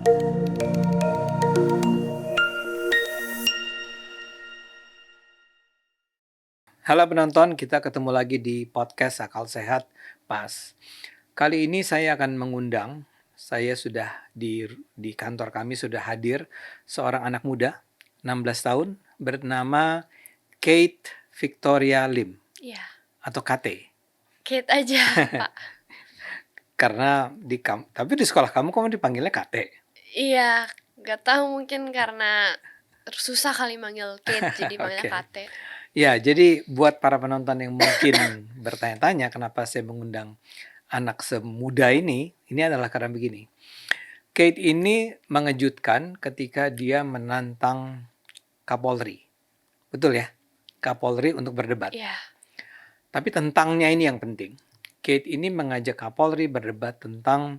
Halo penonton, kita ketemu lagi di podcast Akal Sehat Pas. Kali ini saya akan mengundang, saya sudah di kantor kami sudah hadir seorang anak muda, 16 tahun, bernama Kate Victoria Lim Iya, atau KT. Kate aja, Pak. Karena tapi di sekolah kamu dipanggilnya KT. Iya, nggak tahu mungkin karena susah kali manggil Kate, jadi manggilnya Oke. Kate. Ya, jadi buat para penonton yang mungkin bertanya-tanya kenapa saya mengundang anak semuda ini adalah karena begini. Kate ini mengejutkan ketika dia menantang Kapolri. Betul ya? Kapolri untuk berdebat. Iya, Tapi tentangnya ini yang penting. Kate ini mengajak Kapolri berdebat tentang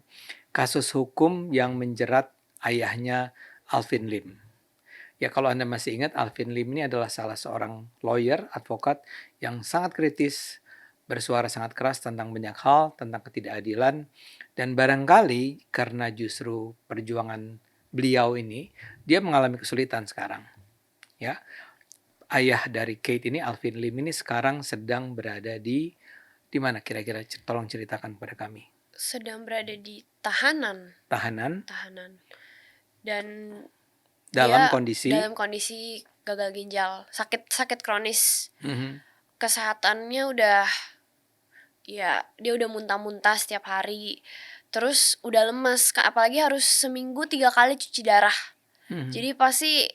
kasus hukum yang menjerat ayahnya Alvin Lim. Ya kalau Anda masih ingat, Alvin Lim ini adalah salah seorang lawyer, advokat yang sangat kritis, bersuara sangat keras tentang banyak hal, tentang ketidakadilan, dan barangkali karena justru perjuangan beliau ini, dia mengalami kesulitan sekarang. Ya, ayah dari Kate ini, Alvin Lim ini sekarang sedang berada di mana kira-kira? Tolong ceritakan kepada kami. sedang berada di tahanan, Tahanan dan dalam dia kondisi dalam kondisi gagal ginjal, sakit kronis. Kesehatannya udah, ya dia udah muntah-muntah setiap hari. Terus udah lemas, apalagi harus seminggu 3 kali cuci darah. Jadi pasti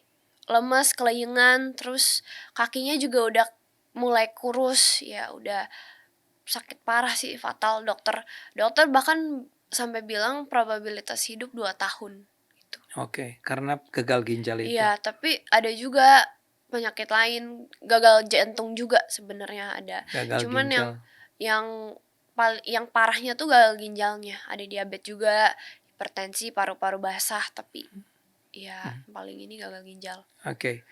lemas, kelayangan, terus kakinya juga udah mulai kurus, ya udah sakit parah sih, fatal. Dokter bahkan sampai bilang probabilitas hidup 2 tahun gitu. Oke, karena gagal ginjal itu. Iya, tapi ada juga penyakit lain, gagal jantung juga sebenarnya ada. Gagal Cuman ginjal. yang parahnya tuh gagal ginjalnya. Ada diabetes juga, hipertensi, paru-paru basah, tapi ya paling ini gagal ginjal. Oke.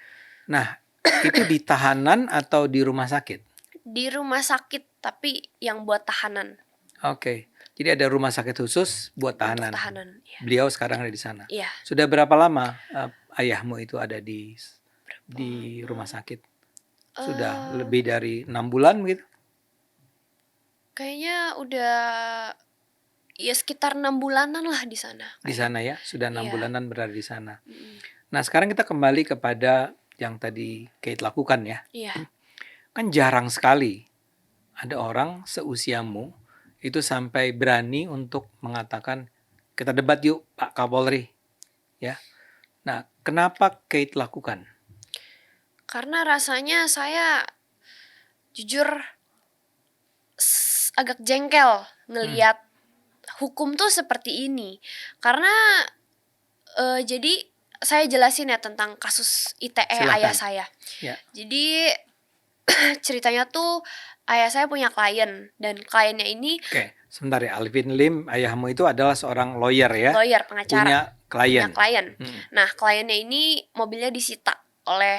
Nah, itu di tahanan atau di rumah sakit? Di rumah sakit, tapi yang buat tahanan. Oke. Jadi ada rumah sakit khusus buat tahanan. Untuk tahanan, ya. Beliau sekarang ada di sana. Iya. Sudah berapa lama ayahmu itu ada di rumah sakit? Sudah lebih dari 6 bulan begitu? Kayaknya udah ya sekitar 6 bulanan lah di sana. Di sana ya, sudah 6 Iya. bulanan berada di sana. Nah, sekarang kita kembali kepada yang tadi Kate lakukan ya. Iya. Kan jarang sekali ada orang seusiamu itu sampai berani untuk mengatakan kita debat yuk Pak Kapolri, ya. Nah, kenapa Kate lakukan? Karena rasanya saya jujur agak jengkel ngelihat hukum tuh seperti ini. Karena jadi saya jelasin ya tentang kasus ITE. Silakan. Ayah saya. Ya. Jadi ceritanya tuh ayah saya punya klien, dan kliennya ini Oke, sebentar ya. Alvin Lim, ayahmu itu adalah seorang lawyer ya. lawyer, pengacara. Punya klien. Nah, kliennya ini mobilnya disita oleh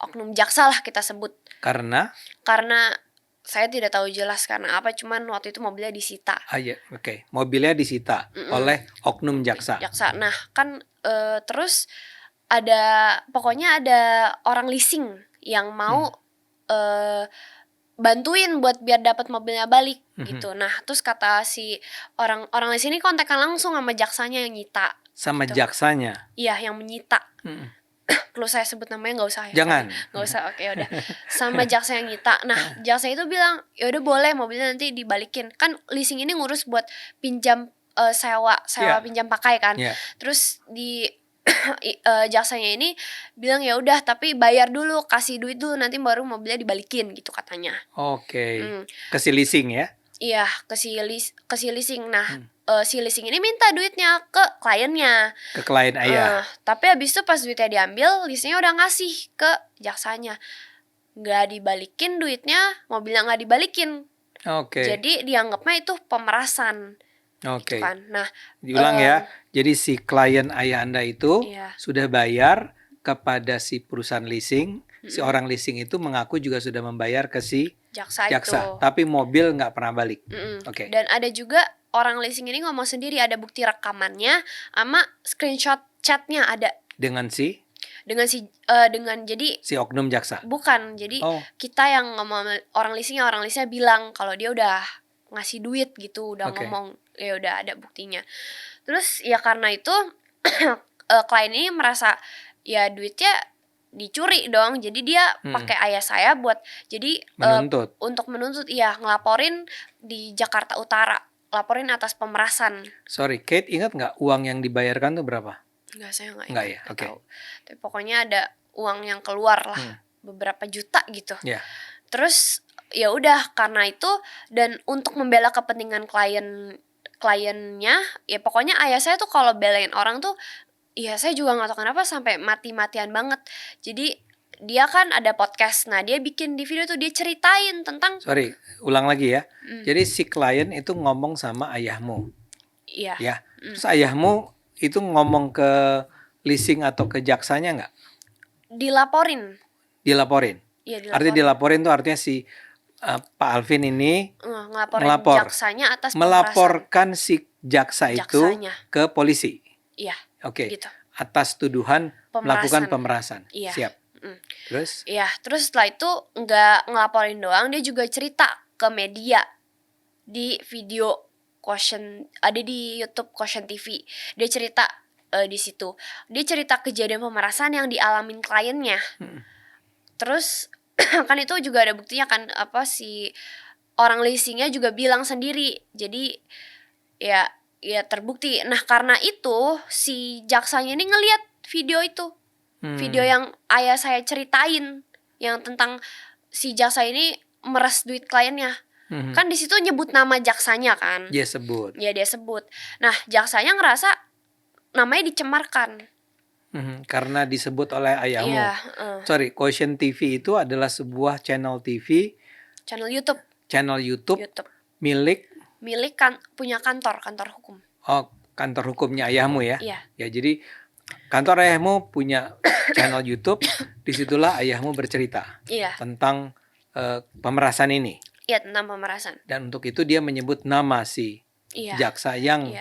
oknum jaksa lah kita sebut. Karena Saya tidak tahu jelas karena apa, cuman waktu itu mobilnya disita. Oke. Mobilnya disita oleh oknum jaksa. Nah, kan terus pokoknya ada orang leasing yang mau bantuin buat biar dapat mobilnya balik gitu. Nah, terus kata si orang leasing ini kontekan langsung sama jaksanya yang nyita. Sama gitu. jaksanya? Iya, yang menyita. Perlu saya sebut namanya nggak usah ya? Jangan. Nggak usah, oke udah. Sama jaksa yang nyita. Nah, jaksa itu bilang ya udah boleh mobilnya nanti dibalikin. Kan leasing ini ngurus buat pinjam sewa pinjam pakai kan. Terus di jaksanya ini bilang ya udah tapi bayar dulu, kasih duit dulu, nanti baru mobilnya dibalikin gitu katanya. Oke. Ke si leasing ya? Iya, ke si leasing. Nah, si leasing ini minta duitnya ke kliennya. Ke klien ayah. Tapi habis itu pas duitnya diambil, leasingnya udah ngasih ke jaksanya. Nggak dibalikin duitnya, mobilnya nggak dibalikin. Oke. Jadi dianggapnya itu pemerasan. Oke. Gitu kan. Nah, diulang ya. Jadi si klien ayah Anda itu iya. sudah bayar kepada si perusahaan leasing. Si orang leasing itu mengaku juga sudah membayar ke si jaksa. Tapi mobil nggak pernah balik. Dan ada juga orang leasing ini ngomong sendiri, ada bukti rekamannya sama screenshot chatnya ada Dengan si dengan jadi oknum jaksa. bukan, jadi Oh, kita yang ngomong sama orang leasingnya bilang kalau dia udah ngasih duit gitu, udah Oke. ngomong ya udah ada buktinya. Terus ya karena itu klien ini merasa ya duitnya dicuri dong, jadi dia pakai ayah saya buat jadi menuntut. untuk menuntut, iya, ngelaporin di Jakarta Utara, laporin atas pemerasan. Sorry, Kate ingat nggak uang yang dibayarkan tuh berapa? Enggak, saya nggak Nggak ingat, ya? nggak Oke. tahu. Tapi pokoknya ada uang yang keluar lah, beberapa juta gitu. Ya. Terus ya udah karena itu, dan untuk membela kepentingan kliennya, ya pokoknya ayah saya tuh kalau belain orang tuh, ya saya juga nggak tahu kenapa sampai mati-matian banget. Jadi dia kan ada podcast, nah dia bikin di video tuh dia ceritain tentang Sorry, ulang lagi ya. Jadi si klien itu ngomong sama ayahmu, iya ya. Terus ayahmu itu ngomong ke leasing atau ke jaksanya nggak? dilaporin. Dilaporin. Iya Artinya dilaporin tuh artinya si Pak Alvin ini ngelaporin melapor. jaksanya atas pemerasan. Melaporkan si jaksa itu Jaksanya. ke polisi. Iya, Oke. gitu. Atas tuduhan melakukan pemerasan. Iya. Siap. Terus? Iya, terus setelah itu nggak ngelaporin doang, dia juga cerita ke media di video Quotient, ada di YouTube Quotient TV. Dia cerita di situ. Dia cerita kejadian pemerasan yang dialamin kliennya. Terus kan itu juga ada buktinya kan, apa si orang leasingnya juga bilang sendiri. Jadi ya terbukti. Nah karena itu si jaksanya ini ngelihat video itu. Video yang ayah saya ceritain yang tentang si jaksa ini meres duit kliennya. Kan di situ nyebut nama jaksanya kan. Dia sebut. Ya dia sebut. Nah jaksanya ngerasa namanya dicemarkan. Karena disebut oleh ayahmu. Iya. Sorry, Quotient TV itu adalah sebuah channel TV, Channel YouTube milik punya kantor hukum. kantor hukumnya ayahmu ya. Iya. Ya, jadi kantor ayahmu punya channel YouTube, disitulah ayahmu bercerita Iya. tentang pemerasan ini. Iya, tentang pemerasan. Dan untuk itu dia menyebut nama si jaksa yang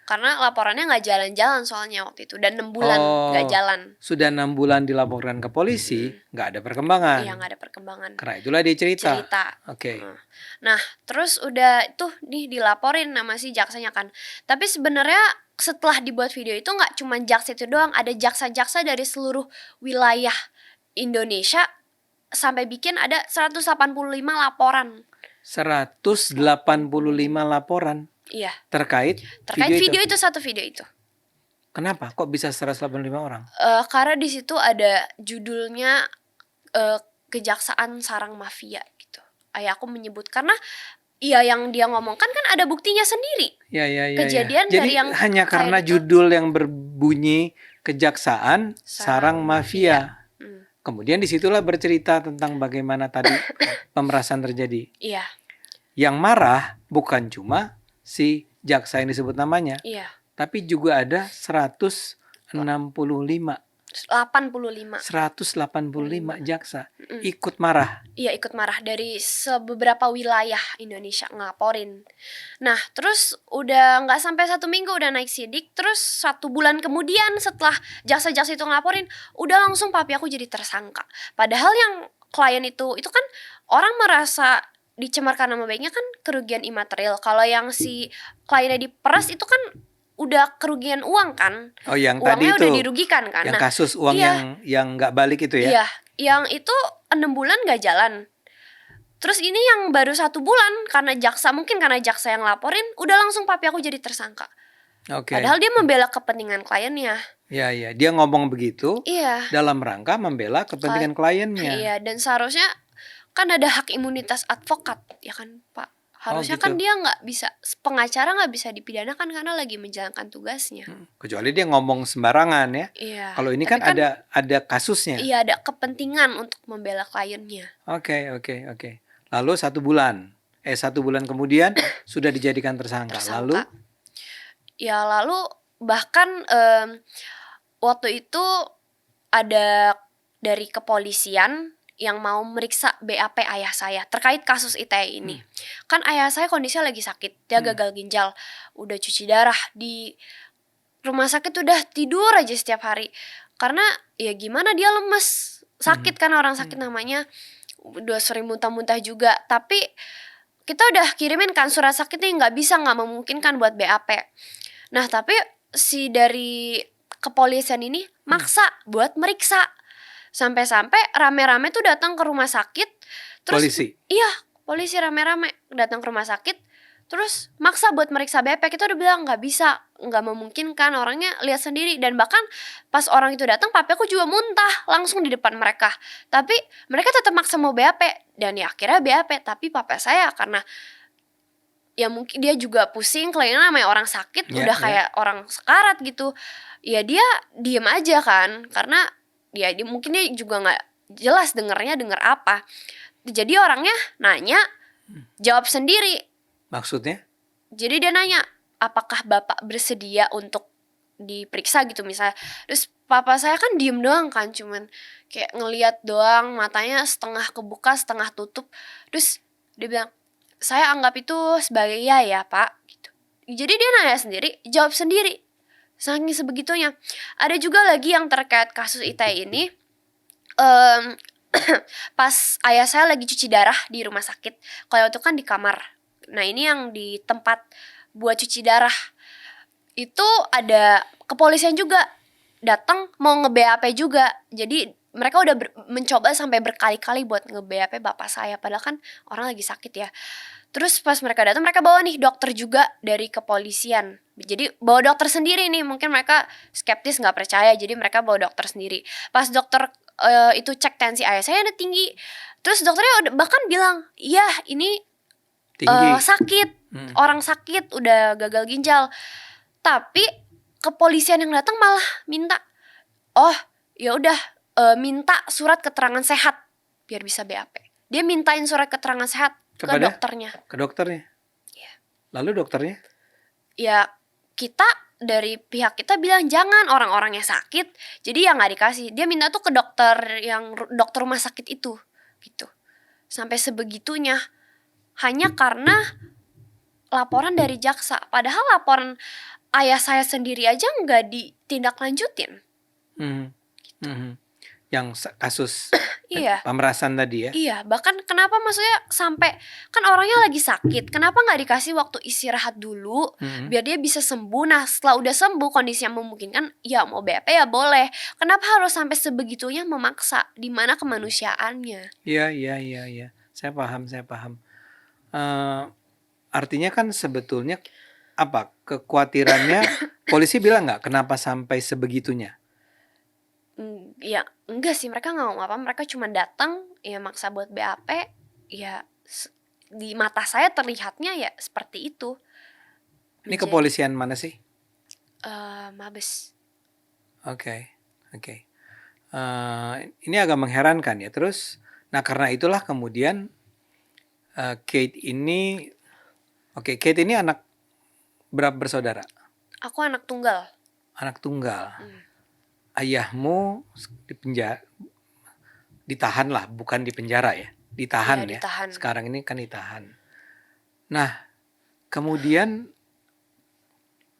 karena laporannya nggak jalan-jalan soalnya waktu itu, dan 6 bulan nggak jalan. Sudah 6 bulan dilaporkan ke polisi, nggak ada perkembangan. Iya, nggak ada perkembangan. Karena itulah dia cerita. Oke. Nah, terus udah tuh dilaporin sama si jaksanya kan. Tapi sebenarnya setelah dibuat video itu nggak cuma jaksa itu doang, ada jaksa-jaksa dari seluruh wilayah Indonesia sampai bikin ada 185 laporan. 185 laporan. Iya. Terkait video itu, satu video itu. Kenapa? Kok bisa 185 orang? Karena di situ ada judulnya Kejaksaan Sarang Mafia gitu. Ayah aku menyebut karena yang dia ngomongkan kan ada buktinya sendiri. Ya. Kejadian Jadi dari yang hanya karena judul yang berbunyi Kejaksaan Sarang Mafia. Kemudian disitulah bercerita tentang bagaimana tadi pemerasan terjadi. Iya. Yang marah bukan cuma si jaksa yang disebut namanya, tapi juga ada 185 jaksa ikut marah. Iya, ikut marah dari beberapa wilayah Indonesia ngelaporin. Nah, terus udah nggak sampai 1 minggu udah naik sidik. Terus 1 bulan kemudian setelah jaksa-jaksa itu ngelaporin, udah langsung papi aku jadi tersangka. Padahal yang klien itu kan orang merasa dicemarkan nama baiknya kan kerugian imaterial. Kalau yang si kliennya diperas itu kan udah kerugian uang kan. Oh, yang uangnya tadi itu udah dirugikan kan. Yang kasus uang yang nggak balik itu ya. Iya, yang itu 6 bulan nggak jalan. Terus ini yang baru 1 bulan karena jaksa yang laporin, udah langsung papi aku jadi tersangka. Padahal dia membela kepentingan kliennya. Iya, dia ngomong begitu. Iya. Dalam rangka membela kepentingan kliennya. Iya, dan seharusnya kan ada hak imunitas advokat, ya kan Pak? Harusnya kan dia nggak bisa, pengacara nggak bisa dipidanakan karena lagi menjalankan tugasnya. Kecuali dia ngomong sembarangan ya. Iya. Kalau ini kan ada kasusnya. Iya, ada kepentingan untuk membela kliennya. Oke. Lalu 1 bulan kemudian sudah dijadikan tersangka. Lalu bahkan waktu itu ada dari kepolisian yang mau meriksa BAP ayah saya terkait kasus ITE ini. Kan ayah saya kondisinya lagi sakit, dia gagal ginjal, udah cuci darah di rumah sakit, udah tidur aja setiap hari. Karena ya gimana, dia lemes, sakit kan, orang sakit namanya, udah sering muntah-muntah juga. Tapi kita udah kirimin kan surat sakit nih, nggak memungkinkan buat BAP. Nah tapi si dari kepolisian ini maksa buat meriksa, sampai-sampai rame-rame tuh datang ke rumah sakit. Terus Polisi? Iya, polisi rame-rame datang ke rumah sakit, terus maksa buat meriksa BAP. Kita udah bilang nggak bisa, nggak memungkinkan, orangnya lihat sendiri. Dan bahkan pas orang itu datang, papi aku juga muntah langsung di depan mereka. Tapi mereka tetap maksa mau BAP, dan ya akhirnya BAP. Tapi papi saya karena ya mungkin dia juga pusing, kayaknya namanya orang sakit, udah kayak orang sekarat gitu. Ya dia diem aja kan, karena dia mungkin dia juga nggak jelas dengernya denger apa. Jadi orangnya nanya, jawab sendiri. Maksudnya? Jadi dia nanya, apakah bapak bersedia untuk diperiksa gitu misalnya. Terus papa saya kan diem doang kan, cuman kayak ngeliat doang, matanya setengah kebuka setengah tutup. Terus dia bilang, saya anggap itu sebagai ya pak gitu. Jadi dia nanya sendiri, jawab sendiri, saking sebegitunya. Ada juga lagi yang terkait kasus ITE ini. Pas ayah saya lagi cuci darah di rumah sakit, kalau itu kan di kamar. Nah ini yang di tempat buat cuci darah itu ada kepolisian juga datang mau nge-BAP juga. Jadi mereka udah mencoba sampai berkali-kali buat nge-BAP bapak saya, padahal kan orang lagi sakit ya. Terus pas mereka datang, mereka bawa nih dokter juga dari kepolisian. Jadi bawa dokter sendiri nih, mungkin mereka skeptis nggak percaya, jadi mereka bawa dokter sendiri. Pas dokter itu cek tensi ayah saya udah tinggi. Terus dokternya udah bahkan bilang, iya ini sakit, orang sakit udah gagal ginjal. Tapi kepolisian yang datang malah minta, oh ya udah minta surat keterangan sehat biar bisa BAP. Dia mintain surat keterangan sehat ke dokternya. Ke dokternya? Iya. Lalu dokternya? Ya kita dari pihak kita bilang jangan, orang-orangnya sakit, jadi ya nggak dikasih. Dia minta tuh ke dokter rumah sakit itu gitu. Sampai sebegitunya, hanya karena laporan dari jaksa. Padahal laporan ayah saya sendiri aja nggak ditindaklanjutin. Yang kasus Iya. pemerasan tadi ya? Iya, bahkan kenapa maksudnya sampai kan orangnya lagi sakit, kenapa nggak dikasih waktu istirahat dulu biar dia bisa sembuh. Nah setelah udah sembuh, kondisi yang memungkinkan, ya mau BAP ya boleh. Kenapa harus sampai sebegitunya memaksa? Di mana kemanusiaannya? Iya. Saya paham. Artinya kan sebetulnya apa kekhawatirannya? Polisi bilang nggak kenapa sampai sebegitunya? Ya enggak sih, mereka nggak ngomong apa, mereka cuma datang ya maksa buat BAP. Ya di mata saya terlihatnya ya seperti itu. Ini kepolisian mana sih? Mabes. Oke. Ini agak mengherankan ya. Terus, nah karena itulah kemudian Kate ini anak berapa bersaudara? Aku anak tunggal. Anak tunggal. Ayahmu ditahan lah, bukan di penjara ya, ditahan ya. Ditahan. Sekarang ini kan ditahan. Nah, kemudian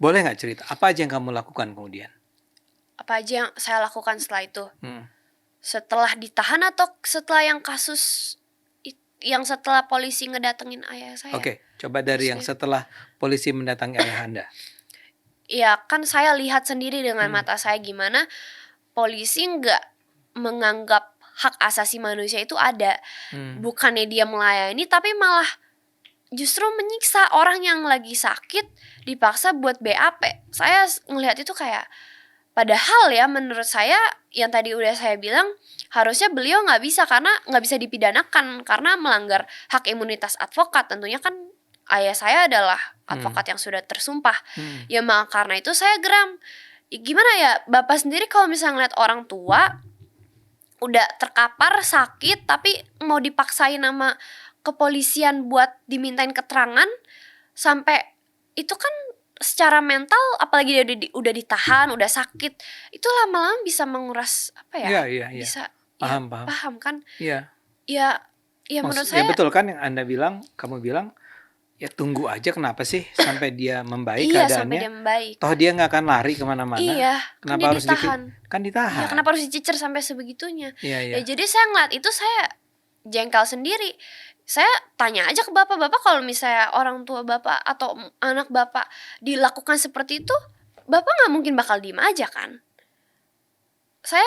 boleh nggak cerita apa aja yang kamu lakukan kemudian? Apa aja yang saya lakukan setelah itu? Setelah ditahan atau setelah yang kasus yang setelah polisi ngedatengin ayah saya? Oke, coba dari yang setelah polisi mendatangi ayah Anda. Ya kan saya lihat sendiri dengan mata saya gimana polisi nggak menganggap hak asasi manusia itu ada. Bukannya dia melayani, tapi malah justru menyiksa orang yang lagi sakit, dipaksa buat BAP. Saya ngelihat itu kayak, padahal ya menurut saya yang tadi udah saya bilang, harusnya beliau nggak bisa, karena nggak bisa dipidanakan karena melanggar hak imunitas advokat. Tentunya kan ayah saya adalah advokat yang sudah tersumpah. Ya maka karena itu saya geram. Gimana ya, bapak sendiri kalau misalnya ngeliat orang tua udah terkapar sakit tapi mau dipaksain sama kepolisian buat dimintain keterangan, sampai itu kan secara mental, apalagi dia udah ditahan, udah sakit, itu lama-lama bisa menguras apa ya? Iya. Bisa Ya Paham, paham. paham kan? Iya. Ya menurut Ya saya betul kan yang kamu bilang, ya tunggu aja kenapa sih sampai dia membaik iya sampai dia keadaannya. membaik. Toh dia nggak akan lari kemana-mana. Iya, kan dia Kenapa harus ditahan. kan Iya, ditahan. kenapa harus dicecer sampai sebegitunya? Iya, iya. Ya jadi saya ngeliat itu saya jengkel sendiri. Saya tanya aja ke bapak kalau misalnya orang tua bapak atau anak bapak dilakukan seperti itu, bapak nggak mungkin bakal diem aja kan? Saya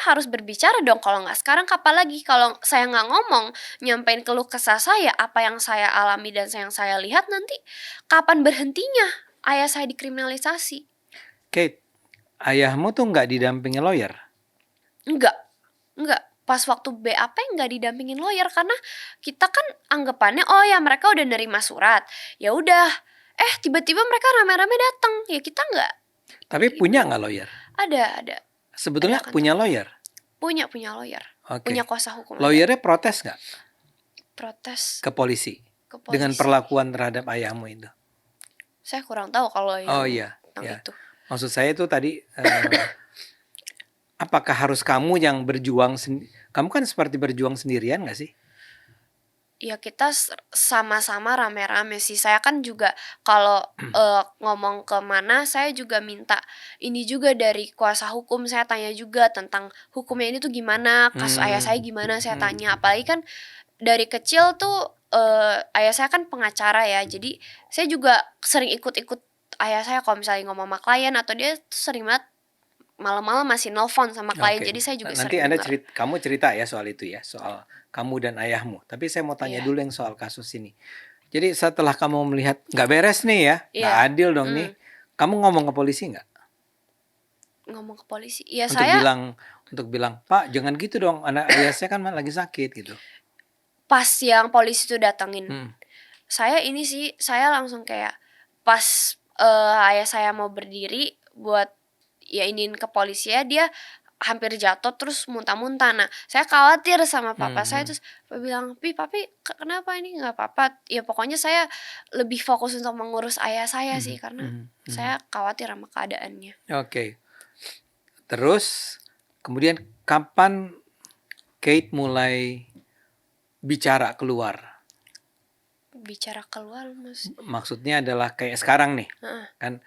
harus berbicara dong, kalau nggak sekarang kapan lagi? Kalau saya nggak ngomong, nyampein keluh kesah saya, apa yang saya alami dan yang saya lihat, nanti kapan berhentinya ayah saya dikriminalisasi? Kate, ayahmu tuh nggak didampingi lawyer? Enggak. Pas waktu BAP nggak didampingin lawyer karena kita kan anggapannya oh ya mereka udah nerima surat. Ya udah. Tiba-tiba mereka rame-rame datang. Ya kita nggak. Tapi punya nggak lawyer? Ada. Sebetulnya Ada kan? punya lawyer? Punya lawyer. Oke. Punya kuasa hukum. Lawyernya protes nggak Protes ke polisi ke polisi. dengan perlakuan terhadap ayahmu itu? Saya kurang tahu kalau yang Oh iya, tentang iya. itu. Maksud saya itu tadi apakah harus kamu yang berjuang kamu kan seperti berjuang sendirian nggak sih? Ya kita sama-sama rame-rame sih. Saya kan juga kalau ngomong kemana saya juga minta ini juga dari kuasa hukum. Saya tanya juga tentang hukumnya ini tuh gimana, kasus ayah saya gimana, saya tanya. Apalagi kan dari kecil tuh ayah saya kan pengacara ya. Jadi saya juga sering ikut-ikut ayah saya kalau misalnya ngomong sama klien atau dia tuh sering banget malam-malam masih nelfon sama klien. Oke. Jadi saya juga Nanti sering dengar. kamu cerita ya soal itu ya, soal kamu dan ayahmu. Tapi saya mau tanya Iya. dulu yang soal kasus ini. Jadi setelah kamu melihat nggak beres nih ya, nggak Iya. adil dong nih, kamu ngomong ke polisi nggak? Ngomong ke polisi. Ya Untuk bilang, Pak jangan gitu dong, anak ayah saya kan lagi sakit gitu. pas yang polisi tuh datengin. Saya langsung kayak pas ayah saya mau berdiri buat ya iniin ke polisi ya, dia hampir jatuh terus muntah-muntah. Nah, saya khawatir sama papa saya, terus papa bilang, Papi kenapa ini nggak apa-apa? Ya pokoknya saya lebih fokus untuk mengurus ayah saya sih karena saya khawatir sama keadaannya. Oke. Terus kemudian kapan Kate mulai bicara keluar? Bicara keluar Maksudnya adalah kayak sekarang nih. Kan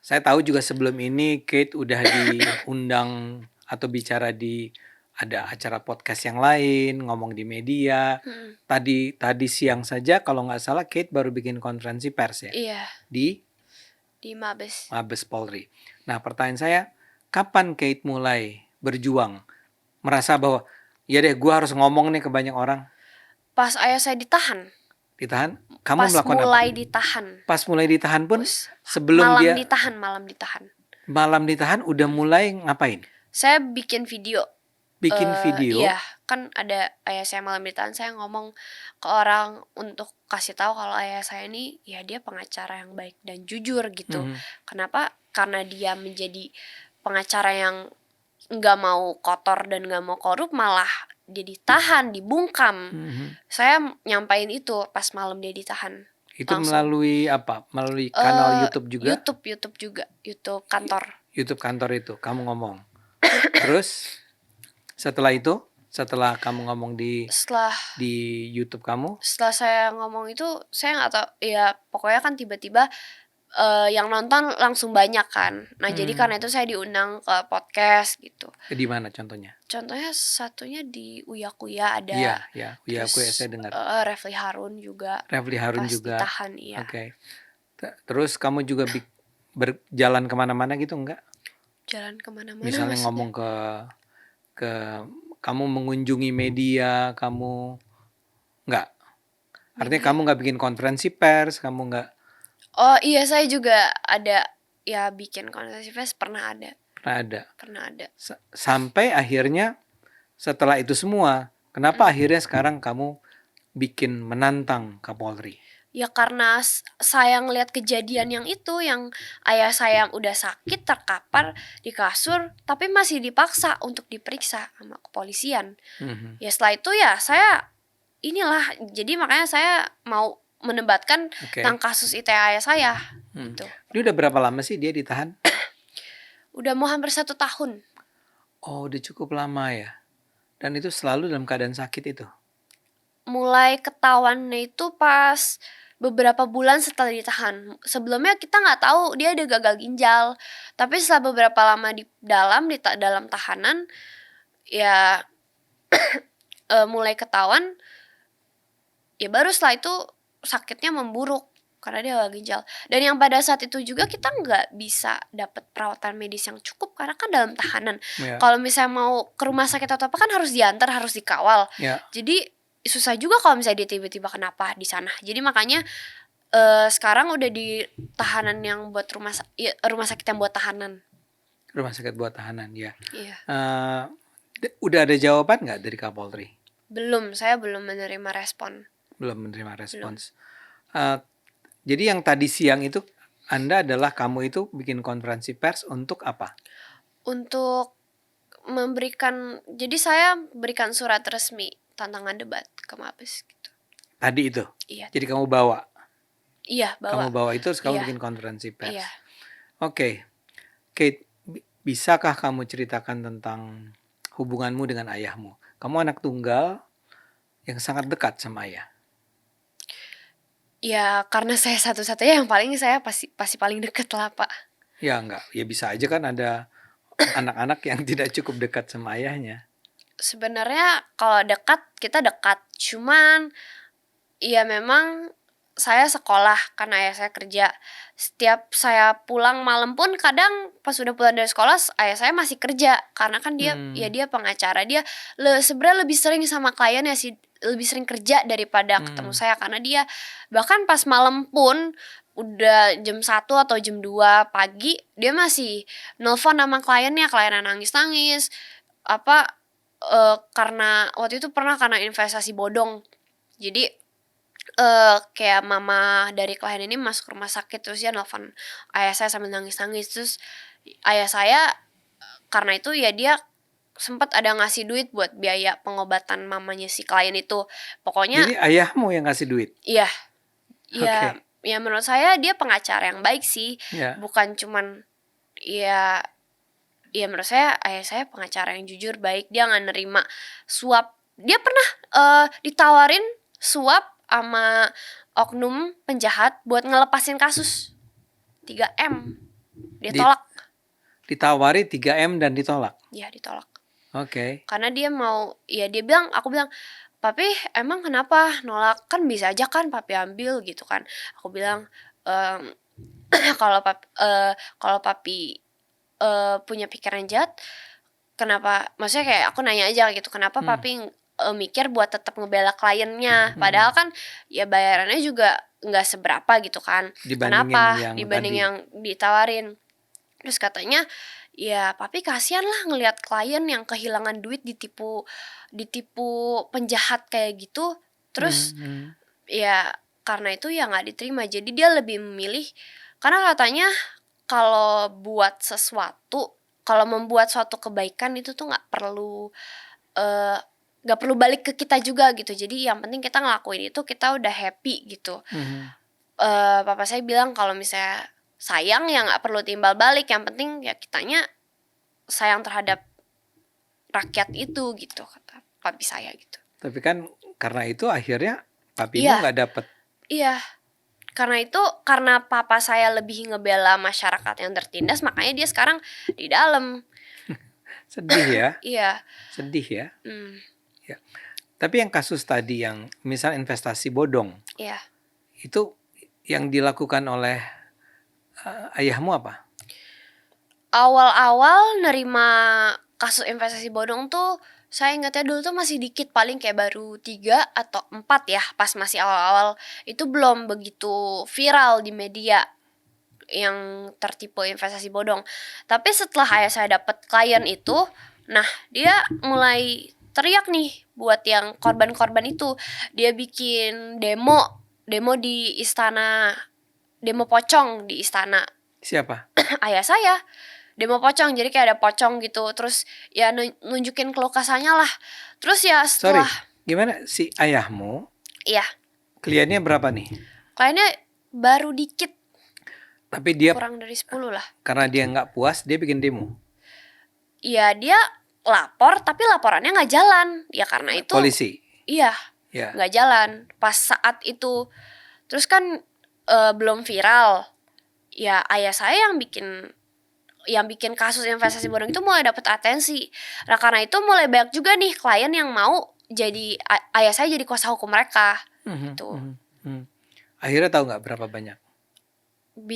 saya tahu juga sebelum ini Kate udah diundang atau bicara di ada acara podcast yang lain, ngomong di media. Tadi siang saja kalau nggak salah Kate baru bikin konferensi pers ya. Iya. Di Mabes Polri. Nah, pertanyaan saya, kapan Kate mulai berjuang? Merasa bahwa ya deh gue harus ngomong nih ke banyak orang. Pas ayah saya ditahan. Ditahan? Kamu pas melakukan mulai apa? ditahan. Pas mulai ditahan pun sebelum malam dia ditahan. Malam ditahan udah mulai ngapain? Saya bikin video. Bikin video? Iya, kan ada ayah saya malam ditahan, saya ngomong ke orang untuk kasih tahu kalau ayah saya ini ya dia pengacara yang baik dan jujur gitu. Kenapa? Karena dia menjadi pengacara yang nggak mau kotor dan nggak mau korup, malah dia ditahan, dibungkam. Saya nyampain itu pas malam dia ditahan. Itu langsung. Melalui apa? Melalui kanal YouTube juga? YouTube juga, YouTube kantor. YouTube kantor itu kamu ngomong. Terus setelah kamu ngomong di YouTube kamu? Setelah saya ngomong itu, saya nggak tahu ya, pokoknya kan tiba-tiba yang nonton langsung banyak kan. Nah, jadi karena itu saya diundang ke podcast gitu. Di mana contohnya? Contohnya satunya di Uya Kuya ada. Iya, Uya Kuya saya dengar. Refli Harun juga. Pas ditahan, iya. Oke. Terus kamu juga berjalan kemana-mana gitu enggak? Jalan kemana-mana Misalnya maksudnya? ngomong ke kamu mengunjungi media, kamu enggak? Artinya kamu enggak bikin konferensi pers, kamu enggak? Oh iya, saya juga ada ya bikin konferensi pers, pernah ada. Sampai akhirnya setelah itu semua, kenapa akhirnya sekarang kamu bikin menantang Kapolri? Ya karena saya ngeliat kejadian yang itu, yang ayah saya yang udah sakit terkapar di kasur tapi masih dipaksa untuk diperiksa sama kepolisian. Ya setelah itu ya saya jadi makanya saya mau menebatkan tentang kasus itu ayah saya. Gitu. Dia udah berapa lama sih dia ditahan? Udah mau hampir 1 tahun. Oh, udah cukup lama ya. Dan itu selalu dalam keadaan sakit itu? Mulai ketahuannya itu pas beberapa bulan setelah ditahan. Sebelumnya kita nggak tahu dia ada gagal ginjal. Tapi setelah beberapa lama di dalam tahanan, ya mulai ketahuan, ya baru setelah itu sakitnya memburuk karena dia gagal ginjal. Dan yang pada saat itu juga kita nggak bisa dapat perawatan medis yang cukup karena kan dalam tahanan. Ya. Kalau misalnya mau ke rumah sakit atau apa kan harus diantar, harus dikawal. Ya. Jadi susah juga kalau misalnya dia tiba-tiba kenapa di sana. Jadi makanya sekarang udah di tahanan yang buat rumah sakit yang buat tahanan. Rumah sakit buat tahanan, ya. Iya. Udah ada jawaban nggak dari Kapolri? Belum, saya belum menerima respon. Belum menerima respons. Jadi yang tadi siang itu Anda adalah kamu itu bikin konferensi pers untuk apa? Untuk memberikan, jadi saya berikan surat resmi tantangan debat ke Mabes gitu. Tadi itu? Iya. Jadi kamu bawa? Iya, bawa. Kamu bawa itu terus kamu Iya. bikin konferensi pers? Iya. Oke. Kate, bisakah kamu ceritakan tentang hubunganmu dengan ayahmu? Kamu anak tunggal yang sangat dekat sama ayah. Ya karena saya satu-satunya yang paling saya pasti paling deket lah Pak. Ya enggak, ya bisa aja kan ada anak-anak yang tidak cukup dekat sama ayahnya. Sebenarnya kalau dekat kita dekat, cuman ya memang saya sekolah karena ayah saya kerja. Setiap saya pulang malam pun kadang pas udah pulang dari sekolah ayah saya masih kerja karena kan dia ya dia pengacara, dia sebenarnya lebih sering sama kliennya sih, lebih sering kerja daripada ketemu saya karena dia bahkan pas malam pun udah jam 1 atau jam 2 pagi dia masih nelpon sama kliennya nangis-nangis apa karena waktu itu pernah karena investasi bodong. Jadi kayak mama dari klien ini masuk rumah sakit terus dia nelfon ayah saya sambil nangis-nangis, terus ayah saya karena itu ya dia sempat ada ngasih duit buat biaya pengobatan mamanya si klien itu. Pokoknya Jadi ayahmu yang kasih duit? Iya. Oke. Ya menurut saya dia pengacara yang baik sih. Ya. Bukan cuman ya menurut saya ayah saya pengacara yang jujur, baik, dia nggak nerima suap. Dia pernah ditawarin suap sama oknum penjahat buat ngelepasin kasus 3M. Dia tolak. Ditawari 3M dan ditolak? Iya, ditolak. Oke. Karena dia mau, ya dia bilang, aku bilang, "Papi emang kenapa nolak? Kan bisa aja kan papi ambil," gitu kan. Aku bilang, kalau papi punya pikiran jahat, kenapa, maksudnya kayak aku nanya aja gitu, kenapa papi mikir buat tetap ngebela kliennya, padahal kan ya bayarannya juga nggak seberapa gitu kan, kenapa dibanding yang ditawarin. Terus katanya ya papi kasihan lah ngelihat klien yang kehilangan duit ditipu penjahat kayak gitu. Terus ya karena itu ya nggak diterima, jadi dia lebih memilih, karena katanya kalau membuat suatu kebaikan itu tuh nggak perlu balik ke kita juga gitu. Jadi yang penting kita ngelakuin itu kita udah happy gitu. Papa saya bilang kalau misalnya sayang ya nggak perlu timbal balik, yang penting ya kitanya sayang terhadap rakyat itu gitu, kata papi saya gitu. Tapi kan karena itu akhirnya papimu nggak dapet. Iya. Karena papa saya lebih ngebela masyarakat yang tertindas, makanya dia sekarang di dalam. Sedih ya? Iya. Sedih ya? Ya. Tapi yang kasus tadi yang misal investasi bodong, Iya. Itu yang dilakukan oleh ayahmu apa? Awal-awal nerima kasus investasi bodong tuh saya ingatnya dulu tuh masih dikit, paling kayak baru 3 atau 4 ya, pas masih awal-awal. Itu belum begitu viral di media yang tertipu investasi bodong. Tapi setelah ayah saya dapat klien itu, nah dia mulai teriak nih buat yang korban-korban itu. Dia bikin demo di istana, demo pocong di istana. Siapa? Ayah saya. Demo pocong, jadi kayak ada pocong gitu, terus ya nunjukin kelukasannya lah. Terus ya setelah... Sorry, gimana si ayahmu? Iya. Kliennya berapa nih? Kliennya baru dikit. Tapi dia kurang dari 10 lah. Karena dia nggak puas, dia bikin demo? Iya, dia lapor tapi laporannya nggak jalan. Ya karena itu Polisi. iya Ya. nggak jalan pas saat itu. Terus kan belum viral. Ya ayah saya yang bikin kasus investasi bodong itu mulai dapet atensi. Nah karena itu mulai banyak juga nih klien yang mau jadi ayah saya jadi kuasa hukum mereka gitu. Akhirnya tahu nggak berapa banyak?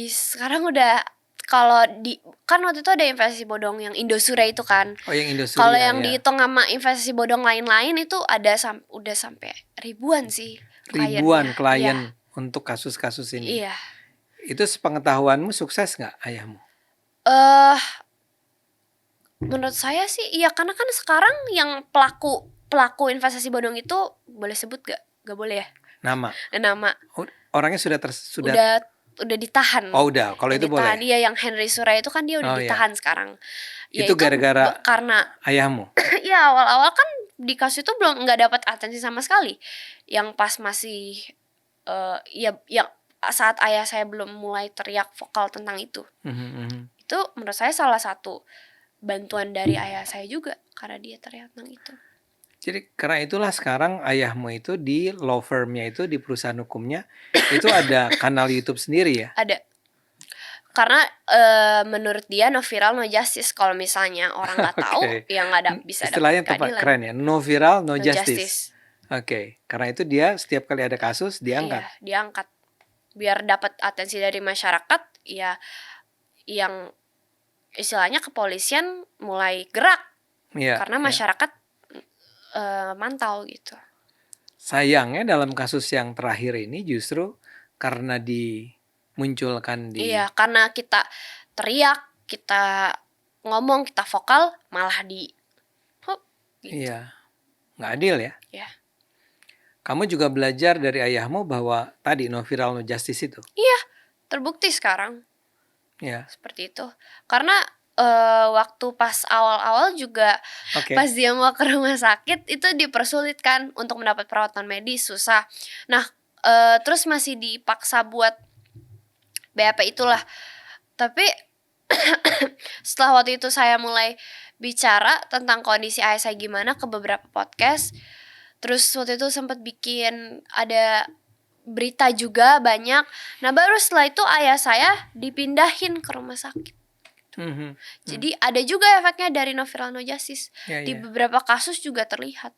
Sekarang udah, kalau di kan waktu itu ada investasi bodong yang Indosure itu kan. Oh, yang Indosuri. Kalau ya, yang ya. dihitung sama investasi bodong lain-lain itu ada udah sampai ribuan sih Ribuan kliennya. klien untuk kasus-kasus ini. Iya. Itu sepengetahuanmu sukses nggak ayahmu? Menurut saya sih iya, karena kan sekarang yang pelaku investasi bodong itu boleh sebut gak boleh ya Nama. nama. Orangnya sudah Udah ditahan. Oh udah, kalau itu boleh. Dia yang Henry Surya itu kan dia udah ditahan sekarang. Ya, itu gara-gara karena ayahmu. ya awal-awal kan di kasus itu belum nggak dapat atensi sama sekali. Yang pas masih yang saat ayah saya belum mulai teriak vokal tentang itu. Itu menurut saya salah satu bantuan dari ayah saya juga karena dia teriak tentang itu. Jadi karena itulah sekarang ayahmu itu di law firm-nya itu, di perusahaan hukumnya itu ada kanal YouTube sendiri ya? Ada. Karena menurut dia no viral no justice. Kalau misalnya orang nggak tahu, ya nggak ada bisa dapat istilahnya keadilan. keren ya, no viral no justice. Oke, karena itu dia setiap kali ada kasus diangkat. Iya, diangkat biar dapat atensi dari masyarakat. Ya, yang istilahnya kepolisian mulai gerak karena masyarakat mantau gitu. Sayangnya dalam kasus yang terakhir ini justru karena dimunculkan di Iya, karena kita teriak, kita ngomong, kita vokal, malah gitu. Iya, nggak adil ya. Iya. Kamu juga belajar dari ayahmu bahwa tadi no viral no justice itu. Iya, terbukti sekarang. Iya. Seperti itu. Karena waktu pas awal-awal juga pas dia mau ke rumah sakit itu dipersulitkan untuk mendapat perawatan medis, susah. Nah, terus masih dipaksa buat BAP itulah. Tapi setelah waktu itu saya mulai bicara tentang kondisi ayah saya gimana ke beberapa podcast. Terus waktu itu sempat bikin ada berita juga banyak. Nah baru setelah itu ayah saya dipindahin ke rumah sakit. Jadi ada juga efeknya dari no viral no justice. Di beberapa kasus juga terlihat.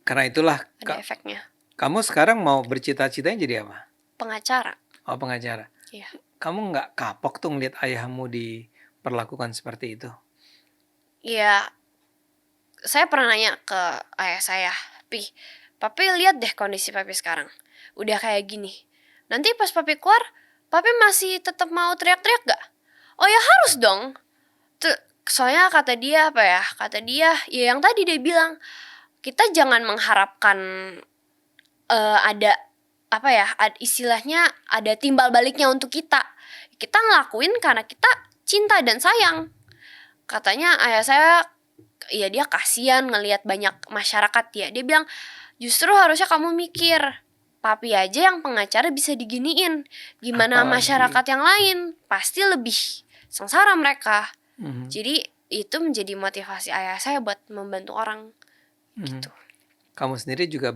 Karena itulah ada efeknya. Kamu sekarang mau bercita-citanya jadi apa? Pengacara. Oh, pengacara. Iya. Kamu nggak kapok tuh ngeliat ayahmu diperlakukan seperti itu? Iya. Saya pernah nanya ke ayah saya, Papi lihat deh kondisi Papi sekarang. Udah kayak gini. Nanti pas Papi keluar, Papi masih tetap mau teriak-teriak gak? Oh ya harus dong. Soalnya kata dia ya yang tadi dia bilang, kita jangan mengharapkan ada istilahnya ada timbal baliknya untuk kita. Kita ngelakuin karena kita cinta dan sayang. Katanya ayah saya, ya dia kasihan ngelihat banyak masyarakat ya. Dia bilang, justru harusnya kamu mikir, Papi aja yang pengacara bisa diginiin, gimana masyarakat yang lain? Pasti lebih sengsara mereka. Jadi itu menjadi motivasi ayah saya buat membantu orang gitu. Kamu sendiri juga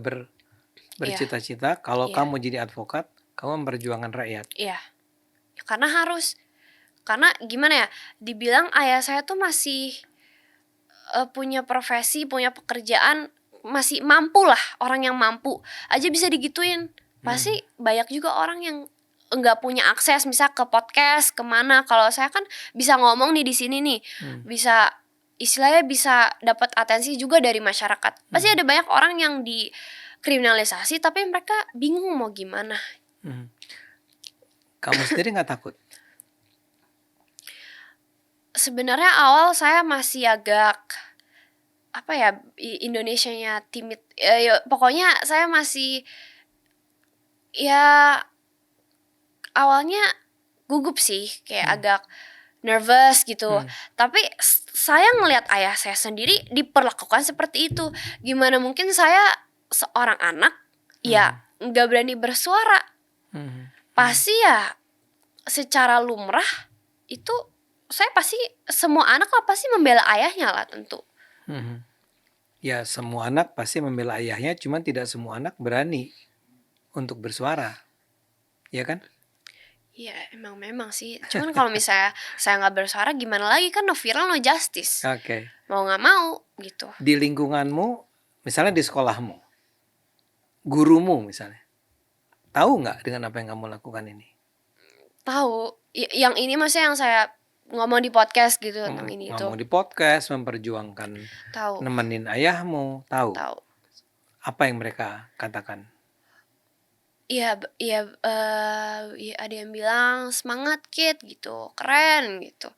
bercita-cita kalau kamu jadi advokat, kamu memperjuangkan rakyat. Iya. Karena harus. Karena gimana ya? Dibilang ayah saya tuh masih punya profesi, punya pekerjaan, masih mampu lah, orang yang mampu aja bisa digituin. Pasti banyak juga orang yang nggak punya akses, misal ke podcast, kemana. Kalau saya kan bisa ngomong nih di sini nih, bisa istilahnya bisa dapat atensi juga dari masyarakat. Pasti ada banyak orang yang dikriminalisasi, tapi mereka bingung mau gimana. Kamu sendiri nggak takut? Sebenarnya awal saya masih agak Indonesianya timid. Pokoknya saya masih awalnya gugup sih, kayak agak nervous gitu. Tapi saya ngelihat ayah saya sendiri diperlakukan seperti itu. Gimana mungkin saya seorang anak nggak berani bersuara. Pasti ya secara lumrah itu saya pasti semua anak lah pasti membela ayahnya lah tentu. Mhm. Ya, semua anak pasti membela ayahnya, cuman tidak semua anak berani untuk bersuara, ya kan? Iya memang sih. Cuman kalau misalnya saya nggak bersuara gimana lagi, kan no viral no justice. Oke. Mau nggak mau gitu. Di lingkunganmu, misalnya di sekolahmu, gurumu misalnya, tahu nggak dengan apa yang kamu lakukan ini? Tahu. Yang ini maksudnya yang saya ngomong di podcast gitu tentang ini itu. Ngomong di podcast, memperjuangkan, Tahu. nemenin ayahmu, tahu Tahu. apa yang mereka katakan? Iya, ya ada yang bilang semangat Kit gitu, keren gitu.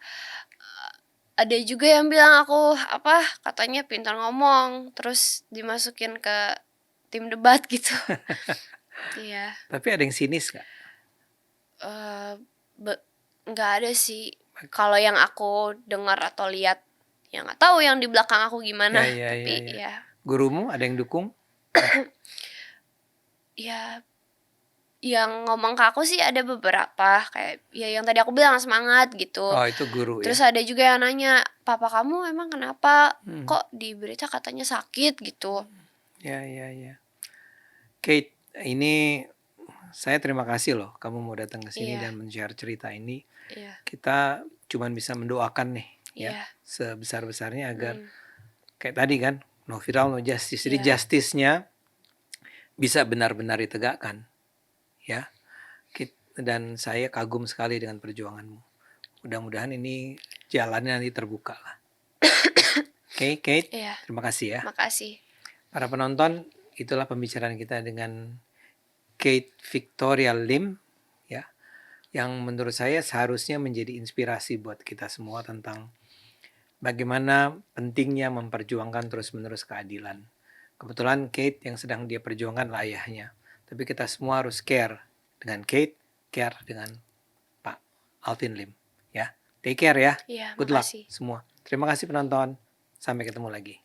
Ada juga yang bilang aku katanya pintar ngomong, terus dimasukin ke tim debat gitu. Iya. Tapi ada yang sinis nggak? eh nggak ada sih. Kalau yang aku dengar atau lihat, ya nggak tahu yang di belakang aku gimana. Tapi ya. Gurumu ada yang dukung? Ya, yang ngomong ke aku sih ada beberapa, kayak ya yang tadi aku bilang semangat gitu. Oh, itu guru. Terus ya. ada juga yang nanya, papa kamu emang kenapa? Kok di berita katanya sakit gitu. Ya. Kate, ini saya terima kasih loh kamu mau datang ke sini dan men-share cerita ini. Kita cuman bisa mendoakan nih ya, sebesar-besarnya agar kayak tadi kan, no viral no justice. Jadi justice-nya bisa benar-benar ditegakkan. Ya. Dan saya kagum sekali dengan perjuanganmu. Mudah-mudahan ini jalannya nanti terbuka lah. Oke, Kate. Terima kasih ya. Makasih. Para penonton, itulah pembicaraan kita dengan Kate Victoria Lim ya, yang menurut saya seharusnya menjadi inspirasi buat kita semua tentang bagaimana pentingnya memperjuangkan terus-menerus keadilan. Kebetulan Kate yang sedang dia perjuangkan lah ayahnya. Tapi kita semua harus care dengan Kate, care dengan Pak Alvin Lim ya. Take care ya. Iya, Good luck makasih. semua. Terima kasih penonton. Sampai ketemu lagi.